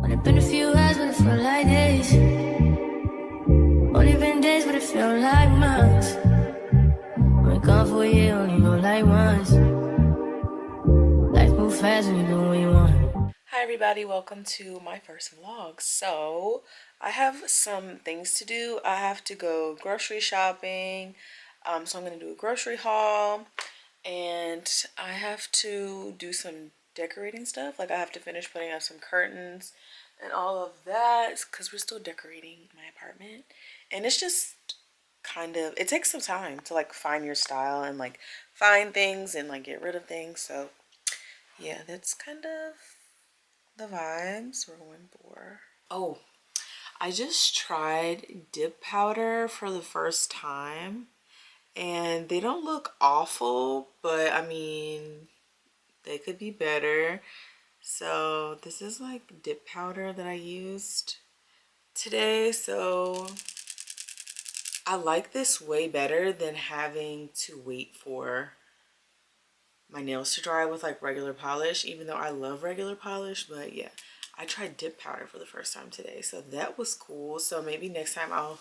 Only been a few hours, but it felt like days. Only been days, but it felt like months. Been gone for a year, only go like once. Life move fast when you do what you want. Hi everybody, welcome to my first vlog. So I have some things to do. I have to go grocery shopping. So I'm gonna do a grocery haul, and I have to do some decorating stuff. Like I have to finish putting up some curtains and all of that because we're still decorating my apartment. And it's just it takes some time to like find your style and like find things and like get rid of things. So yeah, that's kind of the vibes we're going for. Oh, I just tried dip powder for the first time and they don't look awful, but I mean, they could be better. So this is like dip powder that I used today. So I like this way better than having to wait for my nails to dry with like regular polish, even though I love regular polish. But yeah, I tried dip powder for the first time today, so that was cool. So maybe next time I'll,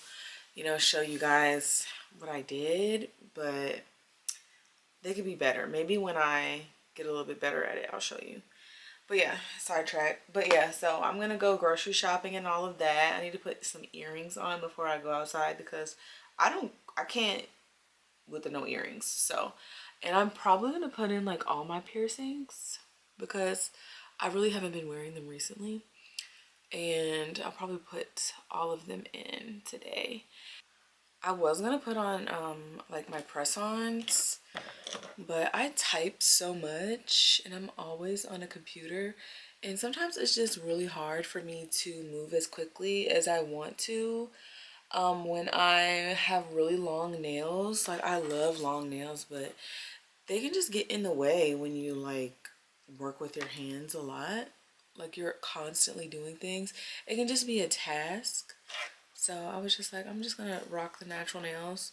show you guys what I did, but they could be better. Maybe when I get a little bit better at it, I'll show you. But yeah, sidetrack. But yeah, so I'm gonna go grocery shopping and all of that. I need to put some earrings on before I go outside because I can't with the no earrings. So, and I'm probably gonna put in like all my piercings because I really haven't been wearing them recently, and I'll probably put all of them in today. I was gonna put on like my press-ons, but I type so much and I'm always on a computer, and sometimes it's just really hard for me to move as quickly as I want to. When I have really long nails, like I love long nails, but they can just get in the way when you like work with your hands a lot. Like you're constantly doing things. It can just be a task. So I was just like, I'm just gonna rock the natural nails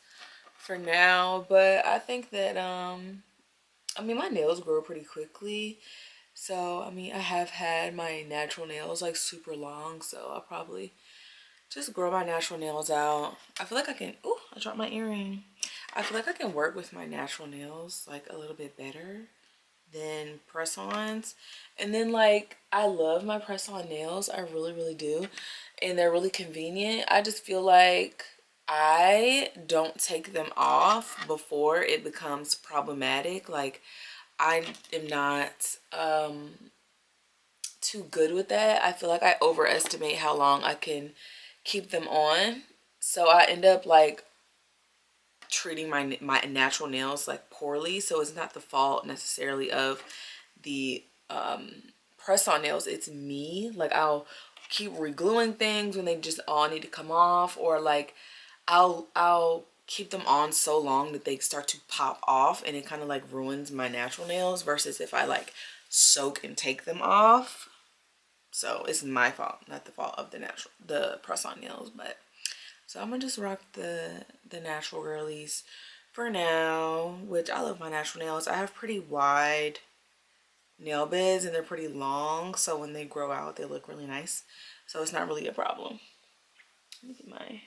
for now. But I think that I mean my nails grow pretty quickly. So I mean I have had my natural nails like super long, so I'll probably just grow my natural nails out. I feel like I can, oh, I dropped my earring. I feel like I can work with my natural nails like a little bit better than press-ons. And then like, I love my press-on nails. I really, really do. And they're really convenient. I just feel like I don't take them off before it becomes problematic. Like, I am not too good with that. I feel like I overestimate how long I can keep them on, so I end up like treating my natural nails like poorly. So it's not the fault necessarily of the press-on nails, it's me. Like I'll keep regluing things when they just all need to come off, or like I'll keep them on so long that they start to pop off and it kind of like ruins my natural nails, versus if I like soak and take them off. So it's my fault, not the fault of the press-on nails. But so I'm gonna just rock the natural girlies for now, which I love my natural nails. I have pretty wide nail beds and they're pretty long, so when they grow out they look really nice. So it's not really a problem. Let me get my,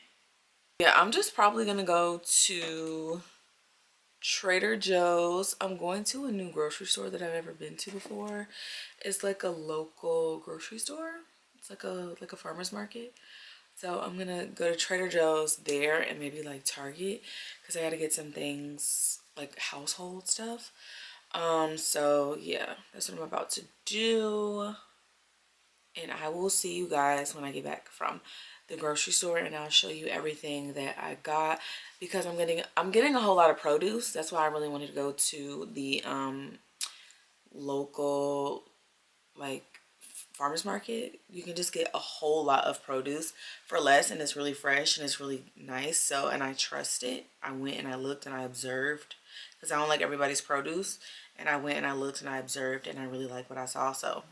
yeah, I'm just probably gonna go to Trader Joe's. I'm going to a new grocery store that I've never been to before. It's like a local grocery store. It's like a farmer's market. So I'm gonna go to Trader Joe's there and maybe like Target because I gotta get some things like household stuff. So yeah, that's what I'm about to do. And I will see you guys when I get back from the grocery store, and I'll show you everything that I got because I'm getting a whole lot of produce. That's why I really wanted to go to the local like farmers market. You can just get a whole lot of produce for less, and it's really fresh and it's really nice. So, and I trust it. I went and I looked and I observed because I don't like everybody's produce, and I went and I looked and I observed and I really like what I saw. So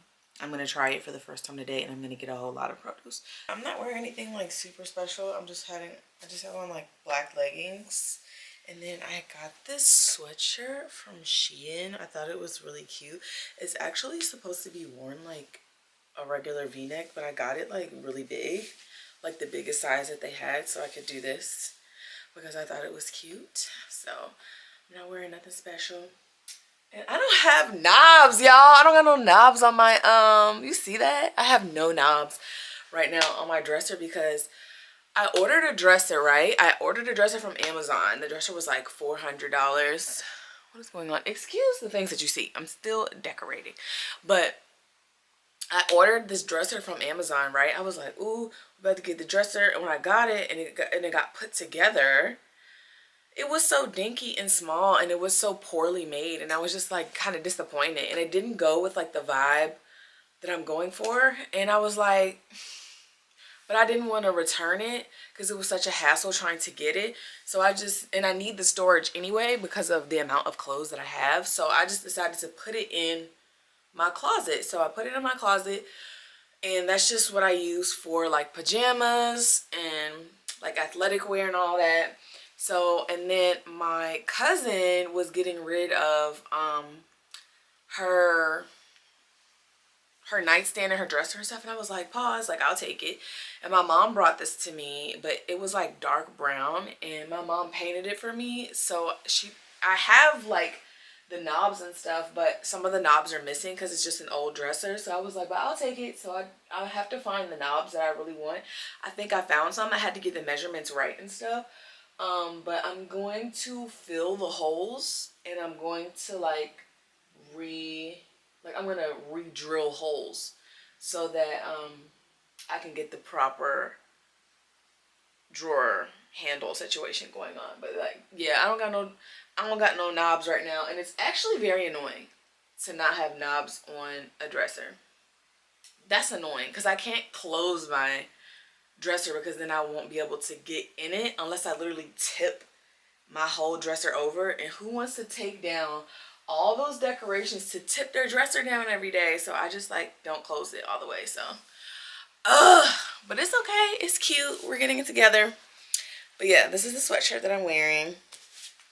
I'm gonna try it for the first time today, and I'm gonna get a whole lot of produce. I'm not wearing anything like super special. I just have on like black leggings. And then I got this sweatshirt from Shein. I thought it was really cute. It's actually supposed to be worn like a regular v-neck, but I got it like really big, like the biggest size that they had, so I could do this because I thought it was cute. So I'm not wearing nothing special. And I don't have knobs, y'all. I don't got no knobs on my, you see that? I have no knobs right now on my dresser because I ordered a dresser, right? I ordered a dresser from Amazon. The dresser was like $400. What is going on? Excuse the things that you see. I'm still decorating. But I ordered this dresser from Amazon, right? I was like, ooh, I'm about to get the dresser. And when I got it and it got put together, it was so dinky and small and it was so poorly made. And I was just like kind of disappointed. And it didn't go with like the vibe that I'm going for. And I was like, but I didn't want to return it because it was such a hassle trying to get it. So and I need the storage anyway because of the amount of clothes that I have. So I just decided to put it in my closet. So I put it in my closet, and that's just what I use for like pajamas and like athletic wear and all that. So, and then my cousin was getting rid of her nightstand and her dresser and stuff, and I was like, pause, like I'll take it. And my mom brought this to me, but it was like dark brown, and my mom painted it for me. So I have like the knobs and stuff, but some of the knobs are missing because it's just an old dresser. So I was like, but I'll take it. So I'll have to find the knobs that I really want. I think I found some. I had to get the measurements right and stuff. But I'm going to fill the holes, and I'm going to I'm gonna re-drill holes so that I can get the proper drawer handle situation going on. But like, yeah, I don't got no knobs right now, and it's actually very annoying to not have knobs on a dresser. That's annoying because I can't close my dresser because then I won't be able to get in it unless I literally tip my whole dresser over. And who wants to take down all those decorations to tip their dresser down every day? So I just like don't close it all the way. So but it's okay, it's cute, we're getting it together. But yeah, this is the sweatshirt that I'm wearing,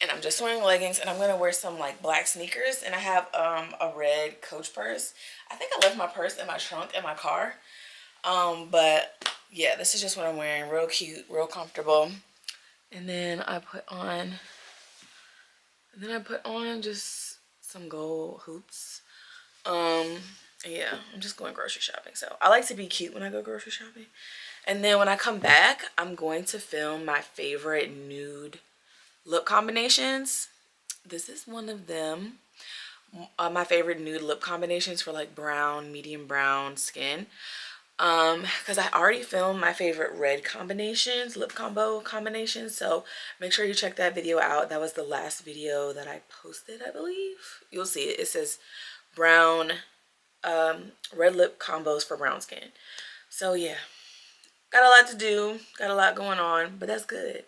and I'm just wearing leggings, and I'm gonna wear some like black sneakers, and I have a red Coach purse. I think I left my purse in my trunk in my car. But yeah, this is just what I'm wearing. Real cute, real comfortable. And then I put on just some gold hoops. Yeah, I'm just going grocery shopping. So I like to be cute when I go grocery shopping. And then when I come back, I'm going to film my favorite nude lip combinations. This is one of them. My favorite nude lip combinations for like brown, medium brown skin. Because I already filmed my favorite red combinations, lip combo combinations. So make sure you check that video out. That was the last video that I posted, I believe. You'll see it. It says brown, red lip combos for brown skin. So yeah, got a lot to do, got a lot going on, but that's good.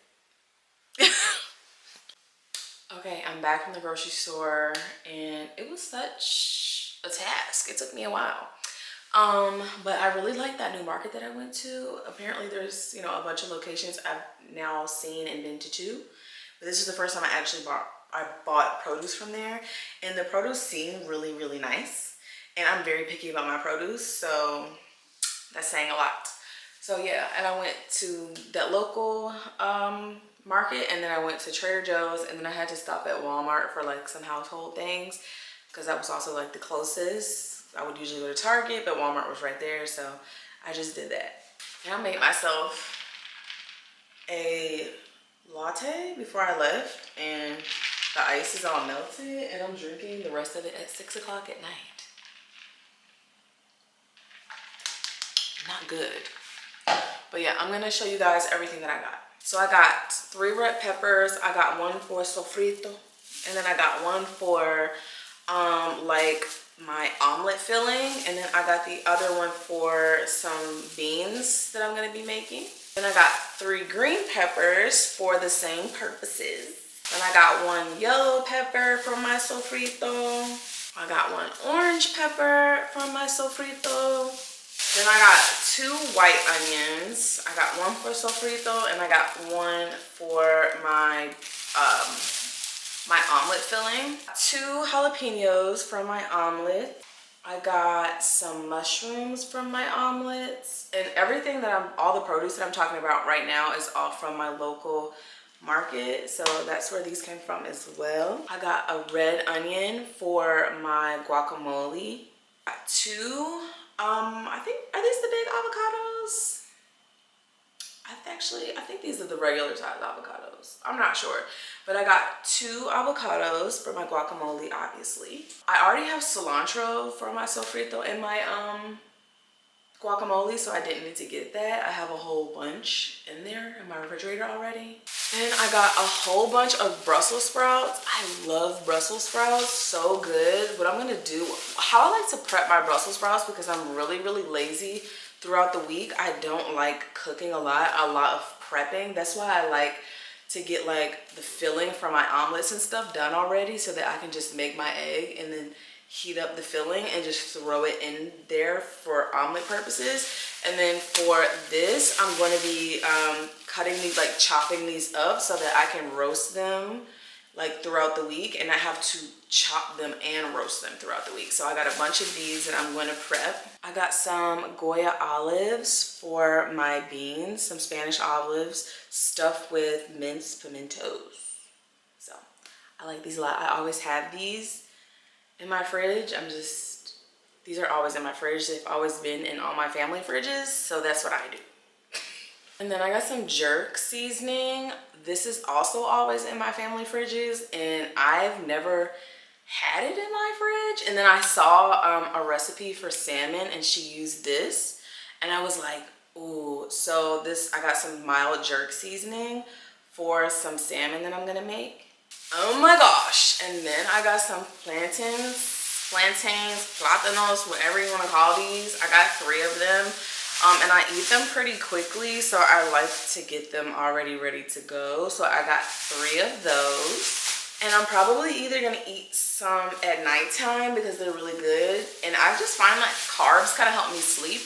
Okay, I'm back from the grocery store, and it was such a task. It took me a while. But I really like that new market that I went to. Apparently there's, you know, a bunch of locations I've now seen and been to too. But this is the first time I actually bought produce from there. And the produce seemed really, really nice. And I'm very picky about my produce, so that's saying a lot. So yeah, and I went to that local market, and then I went to Trader Joe's, and then I had to stop at Walmart for like some household things because that was also like the closest. I would usually go to Target, but Walmart was right there, so I just did that. And I made myself a latte before I left, and the ice is all melted, and I'm drinking the rest of it at 6 o'clock at night. Not good. But yeah, I'm gonna show you guys everything that I got. So I got 3 red peppers, I got 1 for sofrito, and then I got 1 for like my omelet filling, and then I got the other one for some beans that I'm gonna be making. Then I got 3 green peppers for the same purposes. Then I got 1 yellow pepper for my sofrito. I got 1 orange pepper for my sofrito. Then I got 2 white onions. I got 1 for sofrito, and I got 1 for my my omelet filling. 2 jalapenos for my omelet. I got some mushrooms from my omelets, and everything that all the produce that I'm talking about right now is all from my local market. So that's where these came from as well. I got a red onion for my guacamole. Got two, I think, are these the big avocados? I think these are the regular size avocados. I'm not sure. But I got 2 avocados for my guacamole, obviously. I already have cilantro for my sofrito in my guacamole, so I didn't need to get that. I have a whole bunch in there in my refrigerator already. And I got a whole bunch of Brussels sprouts. I love Brussels sprouts, so good. What I'm gonna do, how I like to prep my Brussels sprouts, because I'm really lazy throughout the week. I don't like cooking a lot of prepping. That's why I like to get like the filling for my omelets and stuff done already, so that I can just make my egg and then heat up the filling and just throw it in there for omelet purposes. And then for this, I'm going to be cutting these, like chopping these up so that I can roast them like throughout the week, and I have to chop them and roast them throughout the week. So I got a bunch of these that I'm going to prep. I got some Goya olives for my beans, some Spanish olives stuffed with minced pimentos. So I like these a lot. I always have these in my fridge. These are always in my fridge. They've always been in all my family fridges, so that's what I do. And then I got some jerk seasoning. This is also always in my family fridges, and I've never had it in my fridge. And then I saw a recipe for salmon, and she used this, and I was like, ooh. So I got some mild jerk seasoning for some salmon that I'm gonna make. Oh my gosh. And then I got some plantains, plátanos, whatever you want to call these. I got 3 of them. And I eat them pretty quickly, so I like to get them already ready to go. So I got 3 of those. And I'm probably either gonna eat some at nighttime because they're really good. And I just find like carbs kind of help me sleep.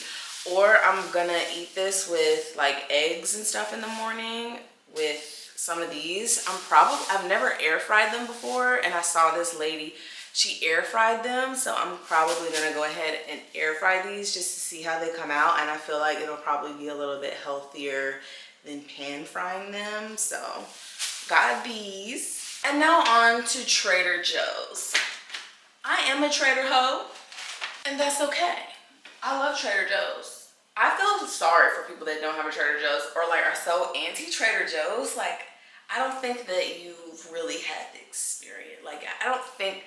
Or I'm gonna eat this with like eggs and stuff in the morning with some of these. I've never air fried them before, and I saw this lady, she air fried them, so I'm probably gonna go ahead and air fry these just to see how they come out. And I feel like it'll probably be a little bit healthier than pan frying them. So got these. And now on to Trader Joe's. I am a Trader hoe, and that's okay. I love Trader Joe's. I feel sorry for people that don't have a Trader Joe's or like are so anti Trader Joe's. Like, I don't think that you've really had the experience. Like, I don't think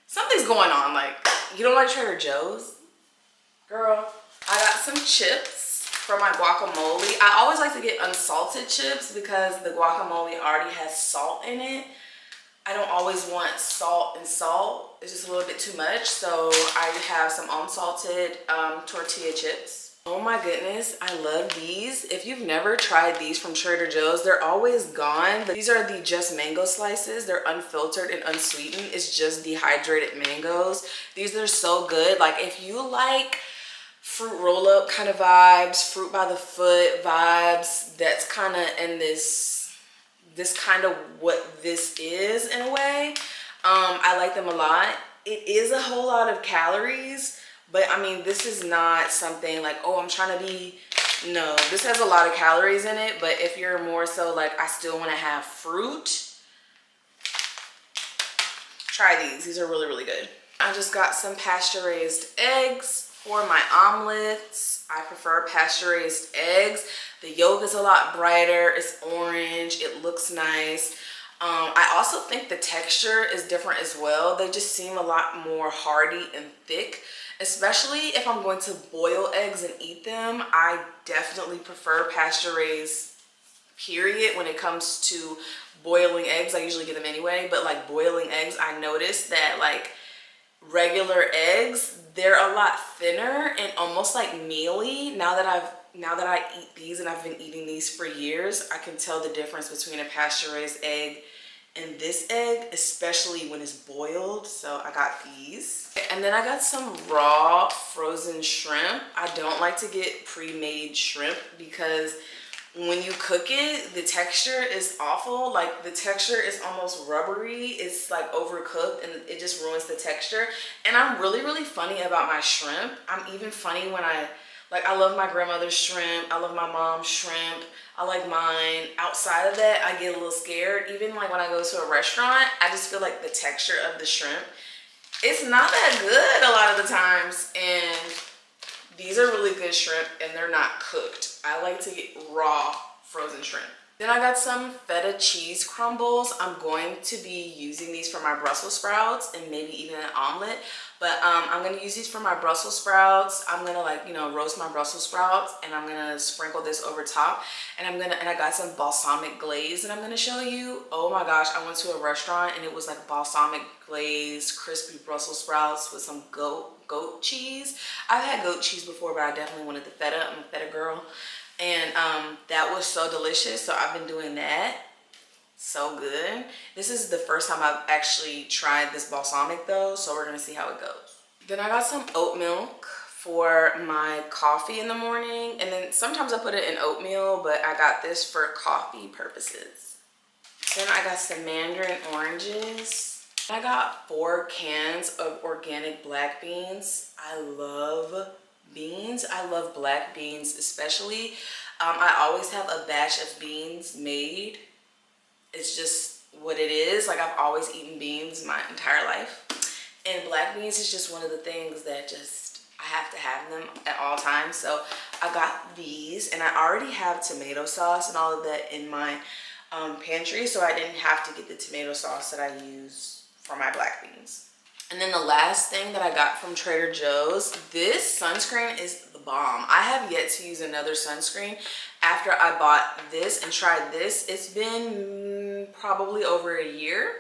something's going on. Like, you don't like Trader Joe's? Girl, I got some chips for my guacamole. I always like to get unsalted chips because the guacamole already has salt in it. I don't always want salt and salt. It's just a little bit too much. So I have some unsalted tortilla chips. Oh my goodness, I love these. If you've never tried these from Trader Joe's, they're always gone. But these are the Just Mango slices. They're unfiltered and unsweetened. It's just dehydrated mangoes. These are so good. Like, if you like fruit roll-up kind of vibes, fruit by the foot vibes, that's kind of in this kind of what this is in a way. I like them a lot. It is a whole lot of calories, but I mean, this is not something like, oh, I'm trying to be, no, this has a lot of calories in it. But if you're more so like, I still want to have fruit, try these. These are really good. I just got some pasture-raised eggs for my omelets. I prefer pasture-raised eggs. The yolk is a lot brighter. It's orange. It looks nice. I also think the texture is different as well. They just seem a lot more hearty and thick, especially if I'm going to boil eggs and eat them. I definitely prefer pasture-raised, period, when it comes to boiling eggs. I usually get them anyway, but like boiling eggs, I noticed that like regular eggs, they're a lot thinner and almost like mealy. Now that I eat these, and I've been eating these for years, I can tell the difference between a pasture-raised egg and this egg, especially when it's boiled. So I got these. And then I got some raw frozen shrimp. I don't like to get pre-made shrimp because when you cook it, the texture is awful. Like the texture is almost rubbery. It's like overcooked and it just ruins the texture. And I'm really, really funny about my shrimp. I'm even funny when I love my grandmother's shrimp. I love my mom's shrimp. I like mine. Outside of that, I get a little scared. Even like when I go to a restaurant, I just feel like the texture of the shrimp, it's not that good a lot of the times. And these are really good shrimp and they're not cooked. I like to get raw frozen shrimp. Then I got some feta cheese crumbles. I'm going to be using these for my Brussels sprouts and maybe even an omelet. But I'm gonna use these for my Brussels sprouts. I'm gonna roast my Brussels sprouts and I'm gonna sprinkle this over top. And I got some balsamic glaze and I'm gonna show you. Oh my gosh, I went to a restaurant and it was like balsamic glaze, crispy Brussels sprouts with some goat cheese. I've had goat cheese before, but I definitely wanted the feta. I'm a feta girl. And that was so delicious. So I've been doing that. So good. This is the first time I've actually tried this balsamic though, so we're gonna see how it goes. Then I got some oat milk for my coffee in the morning, and then sometimes I put it in oatmeal, but I got this for coffee purposes. Then I got some mandarin oranges. I got 4 cans of organic black beans. I love beans. I love black beans especially. I always have a batch of beans made. It's just what it is. Like I've always eaten beans my entire life. And black beans is just one of the things that I have to have them at all times. So I got these and I already have tomato sauce and all of that in my pantry. So I didn't have to get the tomato sauce that I use for my black beans. And then the last thing that I got from Trader Joe's, this sunscreen is the bomb. I have yet to use another sunscreen after I bought this and tried this. It's been probably over a year,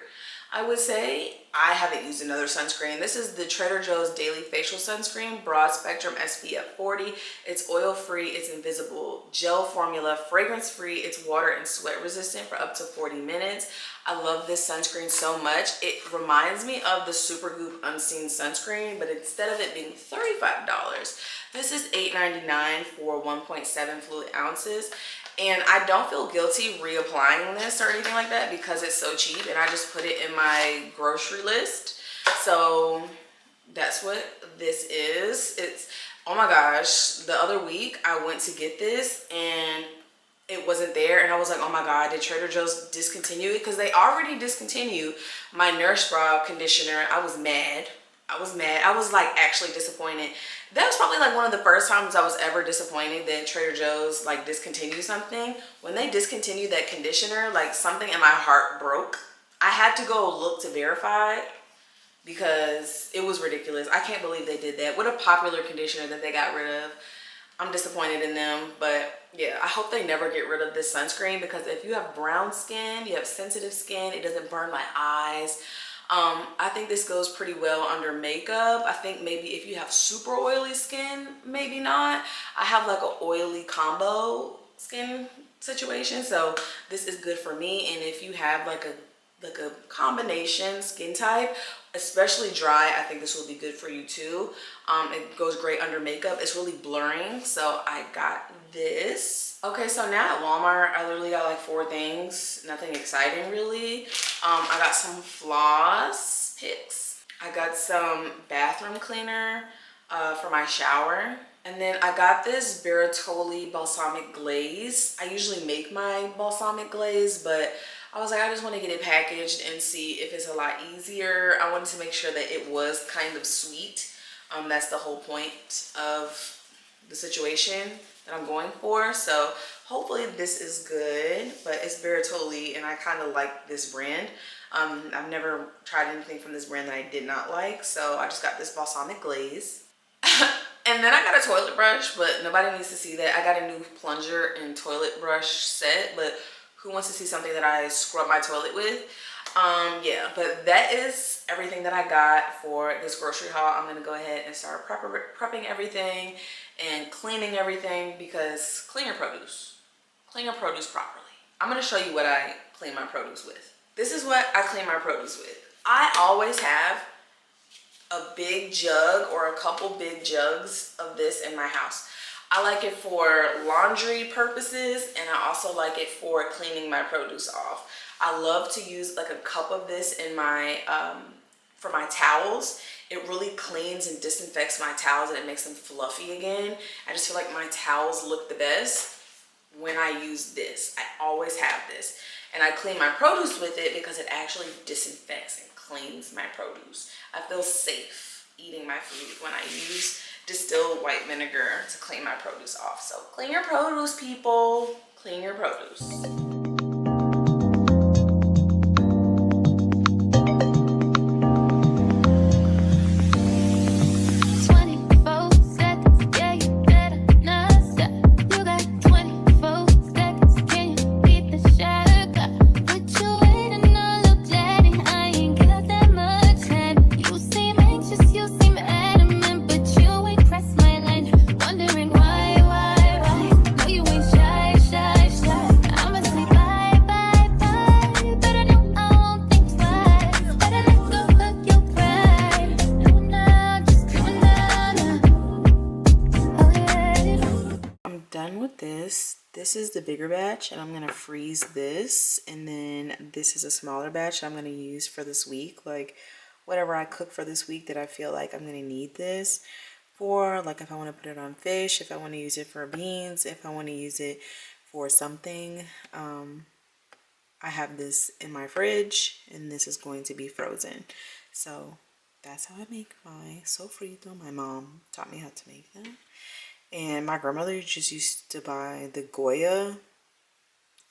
I would say. I haven't used another sunscreen. This is the Trader Joe's Daily Facial Sunscreen, Broad Spectrum SPF 40. It's oil-free, it's invisible, gel formula, fragrance-free, it's water and sweat resistant for up to 40 minutes. I love this sunscreen so much. It reminds me of the Supergoop Unseen sunscreen, but instead of it being $35, this is $8.99 for 1.7 fluid ounces. And I don't feel guilty reapplying this or anything like that because it's so cheap and I just put it in my grocery list. So that's what this is. It's, oh my gosh, the other week I went to get this and it wasn't there and I was like, oh my god, did Trader Joe's discontinue it? Because they already discontinued my Nurse Brow conditioner. I was mad. I was like actually disappointed. That was probably like one of the first times I was ever disappointed that Trader Joe's like discontinued something. When they discontinued that conditioner, like something in my heart broke. I had to go look to verify because it was ridiculous. I can't believe they did that. What a popular conditioner that they got rid of. I'm disappointed in them, but yeah, I hope they never get rid of this sunscreen because if you have brown skin, you have sensitive skin, it doesn't burn my eyes. I think this goes pretty well under makeup. I think maybe if you have super oily skin, maybe not. I have like an oily combo skin situation, so this is good for me. And if you have like a combination skin type, especially dry, I think this will be good for you too. It goes great under makeup. It's really blurring, so I got this. Okay, so now at Walmart, I literally got like 4 things, nothing exciting really. I got some floss picks. I got some bathroom cleaner for my shower. And then I got this Bertolli balsamic glaze. I usually make my balsamic glaze, but I was like, I just want to get it packaged and see if it's a lot easier. I wanted to make sure that it was kind of sweet. That's the whole point of the situation that I'm going for. So hopefully this is good, but it's Bertolli and I kind of like this brand. I've never tried anything from this brand that I did not like. So I just got this balsamic glaze. And then I got a toilet brush, but nobody needs to see that. I got a new plunger and toilet brush set, but who wants to see something that I scrub my toilet with? Yeah, but that is everything that I got for this grocery haul. I'm gonna go ahead and start prepping everything and cleaning everything because clean your produce properly. I'm gonna show you what I clean my produce with. This is what I clean my produce with. I always have a big jug or a couple big jugs of this in my house. I like it for laundry purposes, and I also like it for cleaning my produce off. I love to use like a cup of this in my for my towels. It really cleans and disinfects my towels, and it makes them fluffy again. I just feel like my towels look the best when I use this. I always have this, and I clean my produce with it because it actually disinfects and cleans my produce. I feel safe eating my food when I use distilled white vinegar to clean my produce off. So clean your produce, people. Clean your produce. Done with this. This is the bigger batch, and I'm gonna freeze this, and then this is a smaller batch I'm gonna use for this week. Like whatever I cook for this week that I feel like I'm gonna need this for, like if I want to put it on fish, if I want to use it for beans, if I want to use it for something. I have this in my fridge, and this is going to be frozen. So that's how I make my sofrito. My mom taught me how to make them. And my grandmother just used to buy the Goya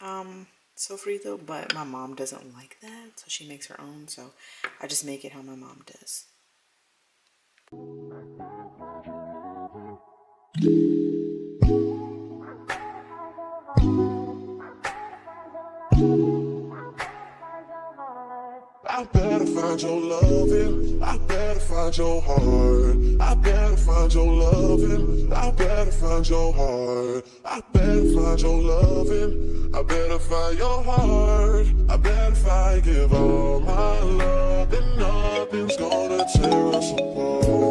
sofrito, but my mom doesn't like that, so she makes her own. So I just make it how my mom does. I better find your loving, I better find your heart. I better find your loving, I better find your heart. I better find your loving, I better find your heart. I better find, give all my love, and nothing's gonna tear us apart.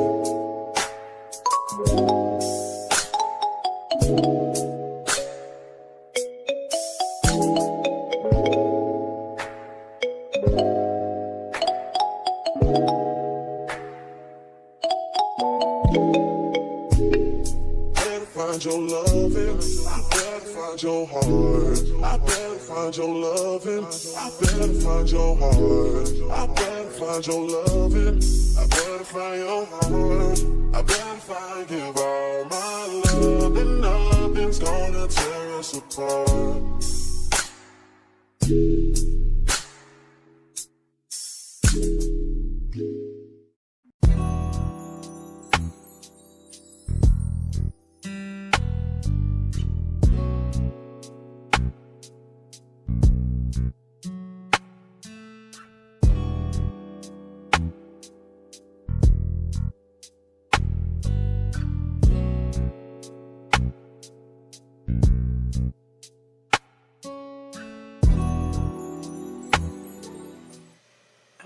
Your loving, I better find your heart. I better find your loving, I better find your heart. I better find your loving, I better find your heart. I better find, give all my love, and nothing's gonna tear us apart.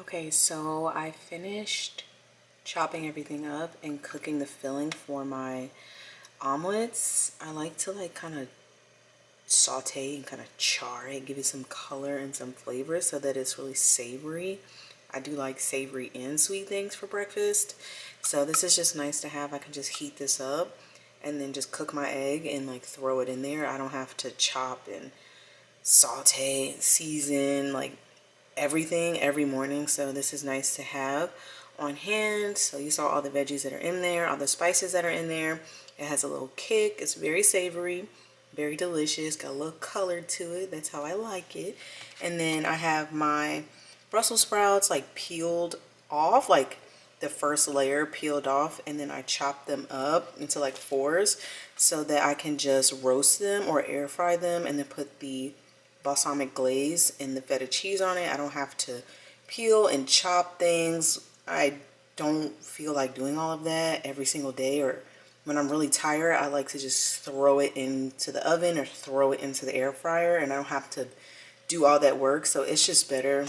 Okay, so I finished chopping everything up and cooking the filling for my omelets. I like to like kind of saute and kind of char it, give it some color and some flavor so that it's really savory. I do like savory and sweet things for breakfast, so this is just nice to have. I can just heat this up and then just cook my egg and like throw it in there. I don't have to chop and saute and season like everything every morning, so this is nice to have on hand. So you saw all the veggies that are in there, all the spices that are in there. It has a little kick. It's very savory, very delicious, got a little color to it. That's how I like it. And then I have my Brussels sprouts like peeled off, like the first layer peeled off, and then I chop them up into like fours so that I can just roast them or air fry them and then put the balsamic glaze and the feta cheese on it. I don't have to peel and chop things. I don't feel like doing all of that every single day, or when I'm really tired, I like to just throw it into the oven or throw it into the air fryer, and I don't have to do all that work. So it's just better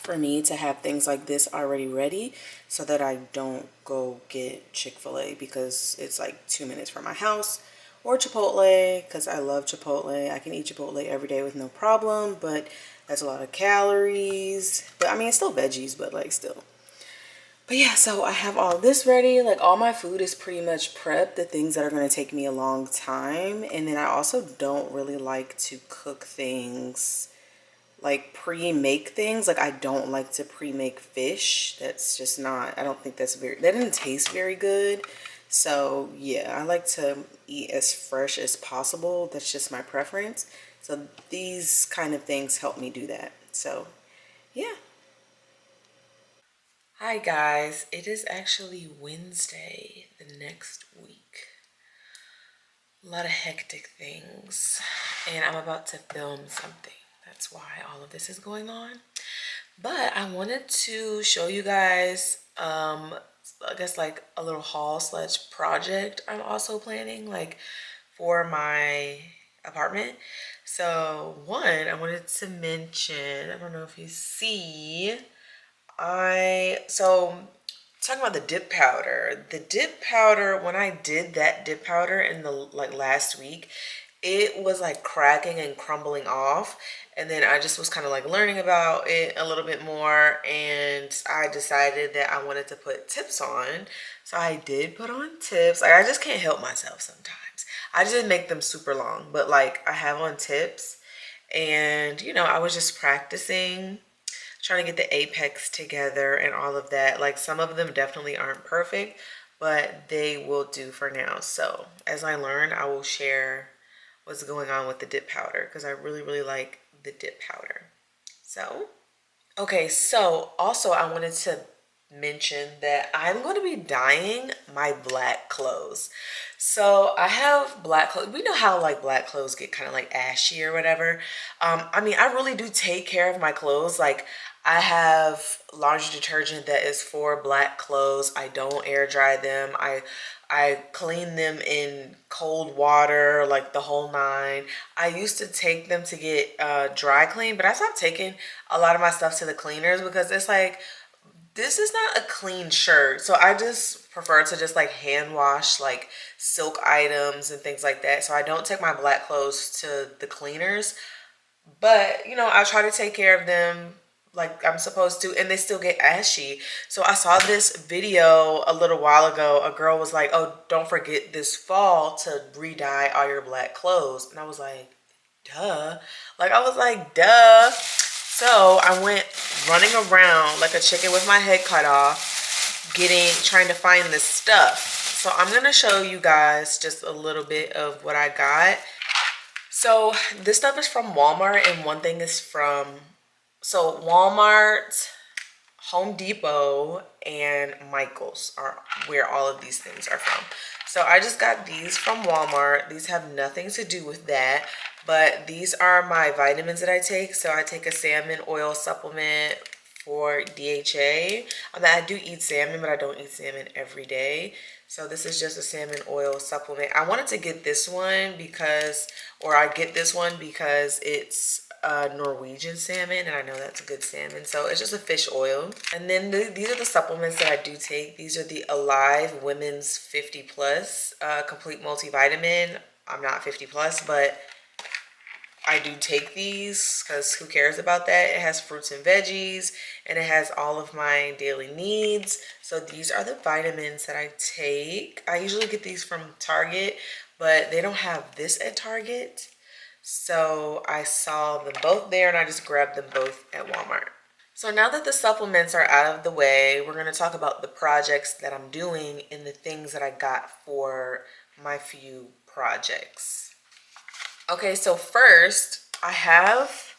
for me to have things like this already ready so that I don't go get Chick-fil-A because it's like 2 minutes from my house, or Chipotle because I love Chipotle. I can eat Chipotle every day with no problem, but that's a lot of calories. But I mean, it's still veggies, but like still. But yeah, so I have all this ready. Like all my food is pretty much prepped, the things that are going to take me a long time. And then I also don't really like to cook things, like pre-make things. Like I don't like to pre-make fish. That's just not, I don't think that didn't taste very good. So yeah, I like to eat as fresh as possible. That's just my preference. So these kind of things help me do that. So yeah. Hi guys, it is actually Wednesday the next week. A lot of hectic things, and I'm about to film something. That's why all of this is going on. But I wanted to show you guys, I guess like a little haul slash project I'm also planning, like for my apartment. So one, I wanted to mention, I don't know if you see, talking about the dip powder. The dip powder, when I did that dip powder in the like last week, it was like cracking and crumbling off. And then I just was kind of like learning about it a little bit more, and I decided that I wanted to put tips on. So I did put on tips. Like I just can't help myself sometimes. I just didn't make them super long, but like I have on tips, and you know, I was just practicing, trying to get the apex together and all of that. Like some of them definitely aren't perfect, but they will do for now. So as I learn, I will share what's going on with the dip powder because I really, really like the dip powder. So, okay, so also I wanted to mention that I'm going to be dyeing my black clothes. So I have black clothes. We know how like black clothes get kind of like ashy or whatever. I mean, I really do take care of my clothes. Like I have laundry detergent that is for black clothes. I don't air dry them. I clean them in cold water, like the whole nine. I used to take them to get dry clean, but I stopped taking a lot of my stuff to the cleaners because it's like, this is not a clean shirt. So I just prefer to just like hand wash like silk items and things like that. So I don't take my black clothes to the cleaners, but you know, I try to take care of them like I'm supposed to, and they still get ashy. So I saw this video a little while ago. A girl was like, oh, don't forget this fall to re-dye all your black clothes. And I was like, duh. Duh. So I went running around like a chicken with my head cut off, trying to find this stuff. So I'm going to show you guys just a little bit of what I got. So this stuff is from Walmart, and one thing is from, so Walmart, Home Depot, and Michael's are where all of these things are from. So I just got these from Walmart. These have nothing to do with that, but these are my vitamins that I take. So I take a salmon oil supplement for DHA. I mean, I do eat salmon, but I don't eat salmon every day. So this is just a salmon oil supplement. I wanted to get this one because, or I get this one because it's Norwegian salmon, and I know that's a good salmon. So it's just a fish oil. And then these are the supplements that I do take. These are the Alive Women's 50 Plus Complete Multivitamin. I'm not 50 plus, but I do take these because who cares about that? It has fruits and veggies, and it has all of my daily needs. So these are the vitamins that I take. I usually get these from Target, but they don't have this at Target. So I saw them both there, and I just grabbed them both at Walmart. So now that the supplements are out of the way, we're going to talk about the projects that I'm doing and the things that I got for my few projects. Okay, so first I have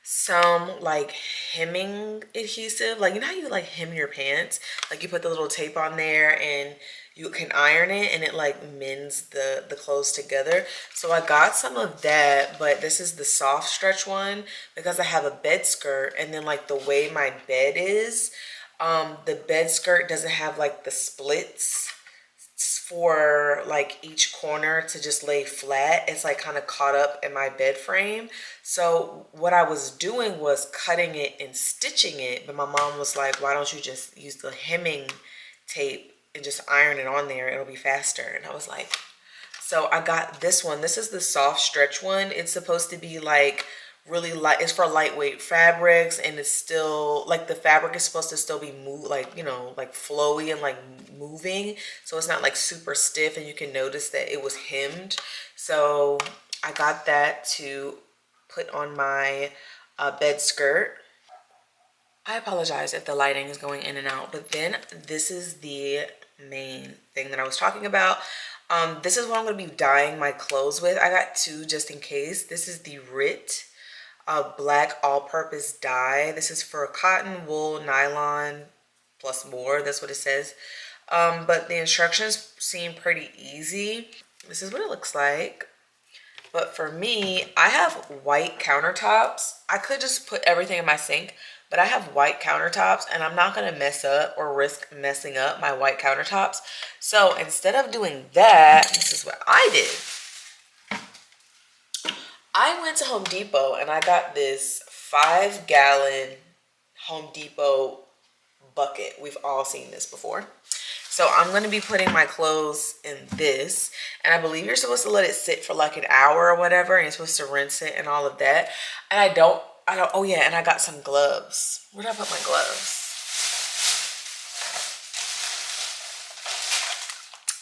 some like hemming adhesive. Like, you know how you like hem your pants? Like you put the little tape on there and you can iron it, and it like mends the clothes together. So I got some of that, but this is the soft stretch one because I have a bed skirt, and then like the way my bed is, the bed skirt doesn't have like the splits for like each corner to just lay flat. It's like kind of caught up in my bed frame. So what I was doing was cutting it and stitching it, but my mom was like, why don't you just use the hemming tape and just iron it on there, it'll be faster. And I was like, so I got this one. This is the soft stretch one. It's supposed to be like really light. It's for lightweight fabrics, and it's still like the fabric is supposed to still be like, you know, like flowy and like moving. So it's not like super stiff, and you can notice that it was hemmed. So I got that to put on my bed skirt. I apologize if the lighting is going in and out, but then this is the main thing that I was talking about. This is what I'm going to be dyeing my clothes with. I got two just in case. This is the RIT black all-purpose dye. This is for cotton, wool, nylon, plus more. That's what it says. But the instructions seem pretty easy. This is what it looks like. But for me, I have white countertops. I could just put everything in my sink, but I have white countertops and I'm not gonna mess up or risk messing up my white countertops. So instead of doing that, this is what I did. I went to Home Depot and I got this 5-gallon Home Depot bucket. We've all seen this before. So I'm going to be putting my clothes in this, and I believe you're supposed to let it sit for like an hour or whatever, and you're supposed to rinse it and all of that. And I don't, oh yeah, and I got some gloves. Where did I put my gloves?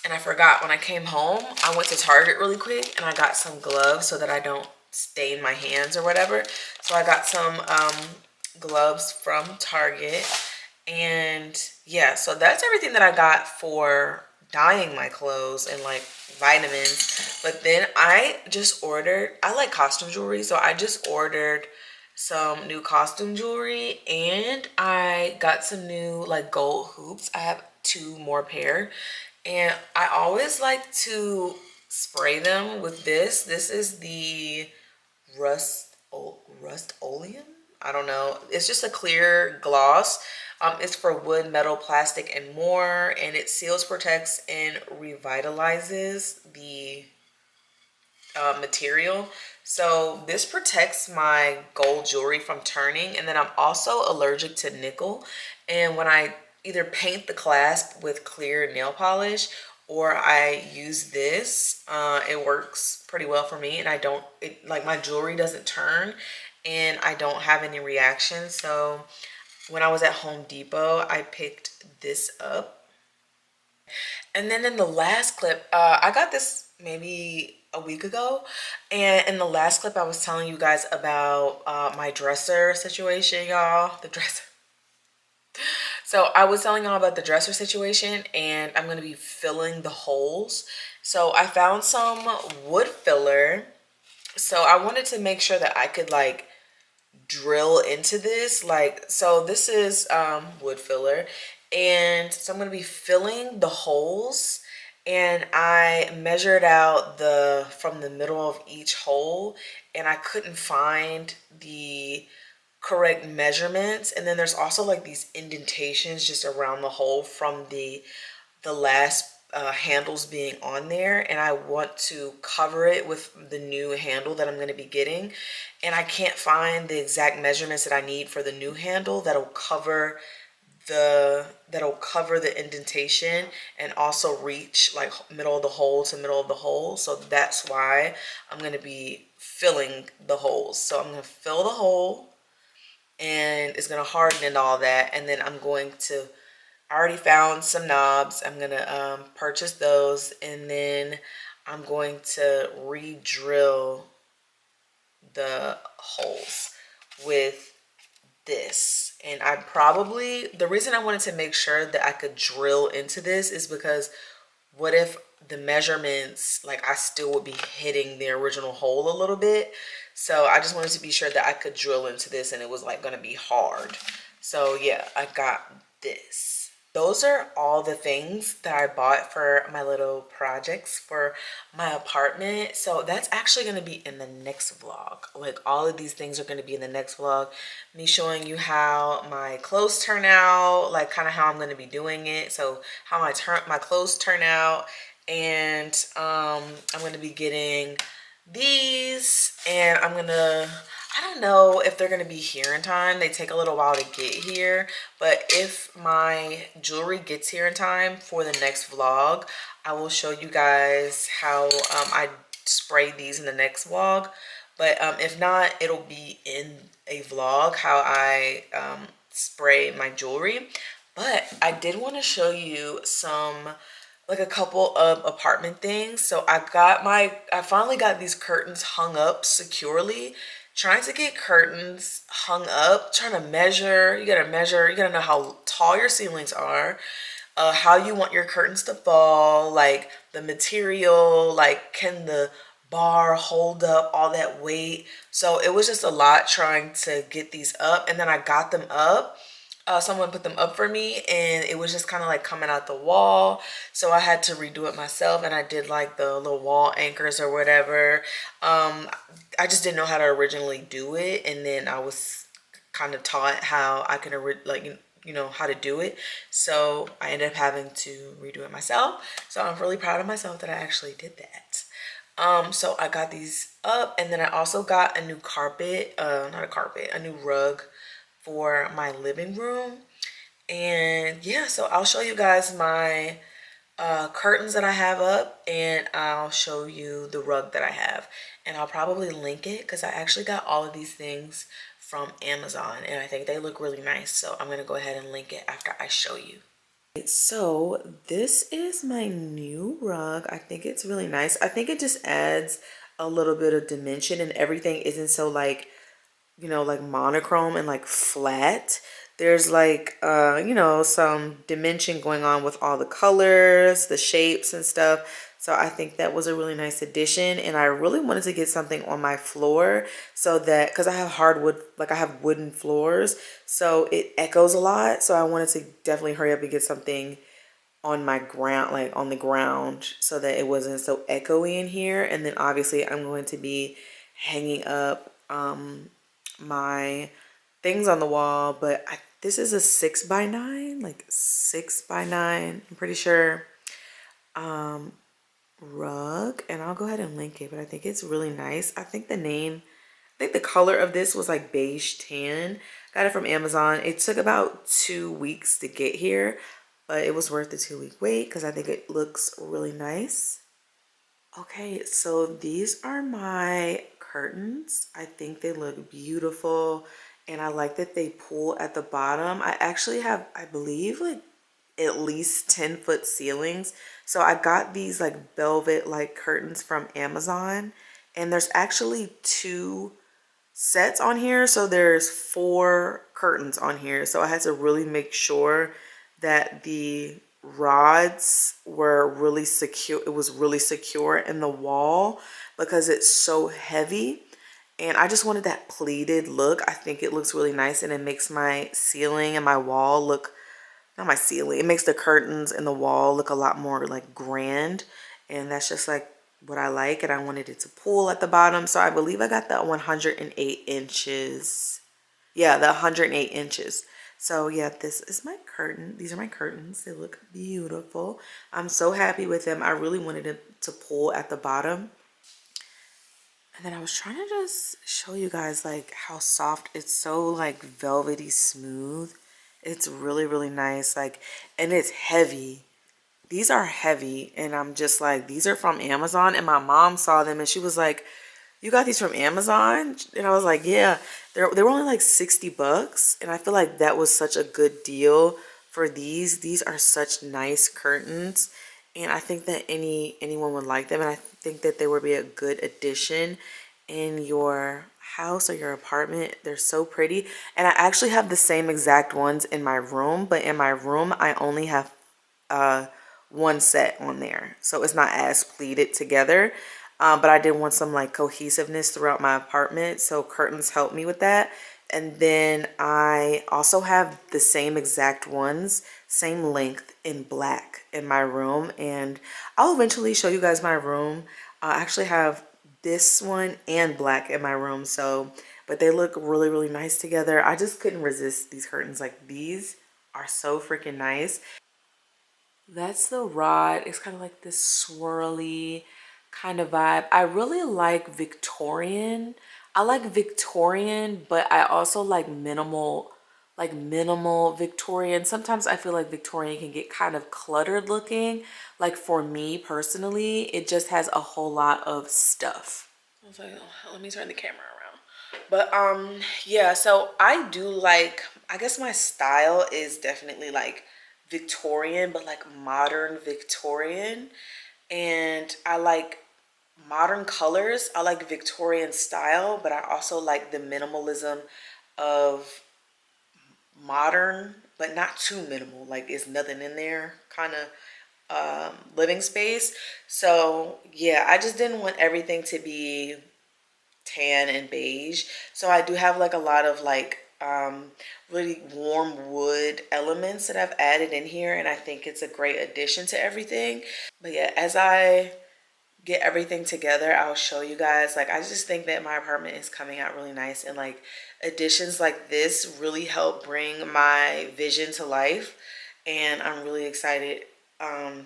And I forgot when I came home, I went to Target really quick and I got some gloves so that I don't stain my hands or whatever. So I got some gloves from Target. And yeah, so that's everything that I got for dyeing my clothes and like vitamins. But then I just ordered, I like costume jewelry, so I just ordered some new costume jewelry, and I got some new like gold hoops. I have 2 more pair, and I always like to spray them with this. This is the Rust-Oleum. I don't know. It's just a clear gloss. It's for wood, metal, plastic, and more, and it seals, protects, and revitalizes the material. So this protects my gold jewelry from turning, and then I'm also allergic to nickel. And when I either paint the clasp with clear nail polish or I use this, it works pretty well for me, and I don't, like my jewelry doesn't turn and I don't have any reaction. So when I was at Home Depot, I picked this up. And then in the last clip, I got this maybe a week ago. And in the last clip, I was telling you guys about my dresser situation, y'all. The dresser. So I was telling y'all about the dresser situation, and I'm going to be filling the holes. So I found some wood filler. So I wanted to make sure that I could like drill into this, like, so this is wood filler, and so I'm going to be filling the holes, and I measured out from the middle of each hole, and I couldn't find the correct measurements. And then there's also like these indentations just around the hole from the last handles being on there, and I want to cover it with the new handle that I'm going to be getting, and I can't find the exact measurements that I need for the new handle that'll cover the indentation and also reach like middle of the hole to middle of the hole. So that's why I'm going to be filling the holes. So I'm going to fill the hole, and it's going to harden and all that, and then I'm going to, I already found some knobs. I'm gonna purchase those, and then I'm going to re-drill the holes with this. And I probably, the reason I wanted to make sure that I could drill into this is because what if the measurements, like I still would be hitting the original hole a little bit. So I just wanted to be sure that I could drill into this and it was like gonna be hard. So yeah, I got this. Those are all the things that I bought for my little projects for my apartment. So that's actually going to be in the next vlog. Like all of these things are going to be in the next vlog. Me showing you how my clothes turn out, like kind of how I'm going to be doing it. So how my clothes turn out, And I'm gonna be getting these, and I don't know if they're gonna be here in time. They take a little while to get here, but if my jewelry gets here in time for the next vlog, I will show you guys how I spray these in the next vlog. But if not, it'll be in a vlog how I spray my jewelry. But I did want to show you like a couple of apartment things. So I finally got these curtains hung up securely. Trying to get curtains hung up, trying to measure, you gotta know how tall your ceilings are, how you want your curtains to fall, like the material, like can the bar hold up all that weight. So it was just a lot trying to get these up, and then I got them up. Someone put them up for me, and it was just kind of like coming out the wall, so I had to redo it myself, and I did like the little wall anchors or whatever. I just didn't know how to originally do it, and then I was kind of taught how I can like how to do it, so I ended up having to redo it myself. So I'm really proud of myself that I actually did that. So I got these up, and then I also got a new carpet, not a carpet, a new rug for my living room. And yeah, so I'll show you guys my curtains that I have up, and I'll show you the rug that I have, and I'll probably link it because I actually got all of these things from Amazon, and I think they look really nice, so I'm gonna go ahead and link it after I show you. So this is my new rug. I think it's really nice. I think it just adds a little bit of dimension, and everything isn't so like like monochrome and like flat. There's like, some dimension going on with all the colors, the shapes and stuff. So I think that was a really nice addition. And I really wanted to get something on my floor so that, because I have hardwood, like I have wooden floors, so it echoes a lot. So I wanted to definitely hurry up and get something on my ground, like on the ground, so that it wasn't so echoey in here. And then obviously I'm going to be hanging up my things on the wall, but this is a 6x9, like 6x9, I'm pretty sure, rug, and I'll go ahead and link it, but I think it's really nice. I think the color of this was like beige tan. Got it from Amazon. It took about 2 weeks to get here, but it was worth the 2-week wait because I think it looks really nice. Okay, so these are my curtains. I think they look beautiful, and I like that they pull at the bottom. I actually have, I believe, like at least 10-foot ceilings. So I got these like velvet like curtains from Amazon, and there's actually 2 sets on here, so there's 4 curtains on here. So I had to really make sure that the rods were really secure. It was really secure in the wall because it's so heavy, and I just wanted that pleated look. I think it looks really nice, and it makes my ceiling and my wall look, not my ceiling, it makes the curtains and the wall look a lot more like grand, and that's just like what I like. And I wanted it to pull at the bottom, so I believe I got that 108 inches. Yeah, the 108 inches. So yeah, this is my curtain. These are my curtains. They look beautiful. I'm so happy with them. I really wanted it to pull at the bottom. And then I was trying to just show you guys like how soft, it's so like velvety smooth. It's really, really nice. Like, and it's heavy. These are heavy, and I'm just like, these are from Amazon. And my mom saw them and she was like, "You got these from Amazon?" And I was like, yeah. They were only like 60 bucks, and I feel like that was such a good deal for these. These are such nice curtains, and I think that anyone would like them, and I think that they would be a good addition in your house or your apartment. They're so pretty, and I actually have the same exact ones in my room, but in my room I only have 1 set on there, so it's not as pleated together. But I did want some like cohesiveness throughout my apartment, so curtains help me with that. And then I also have the same exact ones, same length, in black in my room, and I'll eventually show you guys my room. I actually have this one and black in my room, so, but they look really, really nice together. I just couldn't resist these curtains. Like, these are so freaking nice. That's the rod. It's kind of like this swirly kind of vibe. I really like Victorian. I like Victorian, but I also like minimal Victorian. Sometimes I feel like Victorian can get kind of cluttered looking. Like for me personally, it just has a whole lot of stuff. I was like, oh, let me turn the camera around. But yeah, so I do like, I guess my style is definitely like Victorian, but like modern Victorian. And I like modern colors. I like Victorian style, but I also like the minimalism of modern, but not too minimal. Like it's nothing in there kind of living space. So yeah, I just didn't want everything to be tan and beige. So I do have like a lot of like really warm wood elements that I've added in here, and I think it's a great addition to everything. But yeah, as I get everything together, I'll show you guys. Like I just think that my apartment is coming out really nice, and like additions like this really help bring my vision to life, and I'm really excited.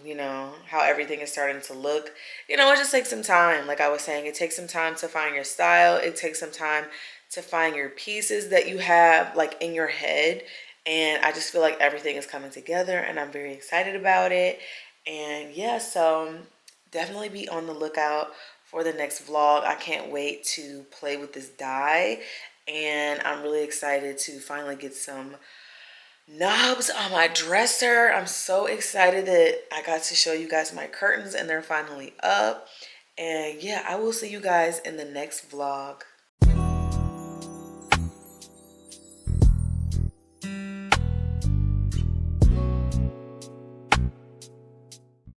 You know, how everything is starting to look. You know, it just takes some time. Like I was saying, it takes some time to find your style. It takes some time to find your pieces that you have like in your head, and I just feel like everything is coming together, and I'm very excited about it. And yeah, so definitely be on the lookout for the next vlog. I can't wait to play with this dye, and I'm really excited to finally get some knobs on my dresser. I'm so excited that I got to show you guys my curtains and they're finally up. And yeah, I will see you guys in the next vlog.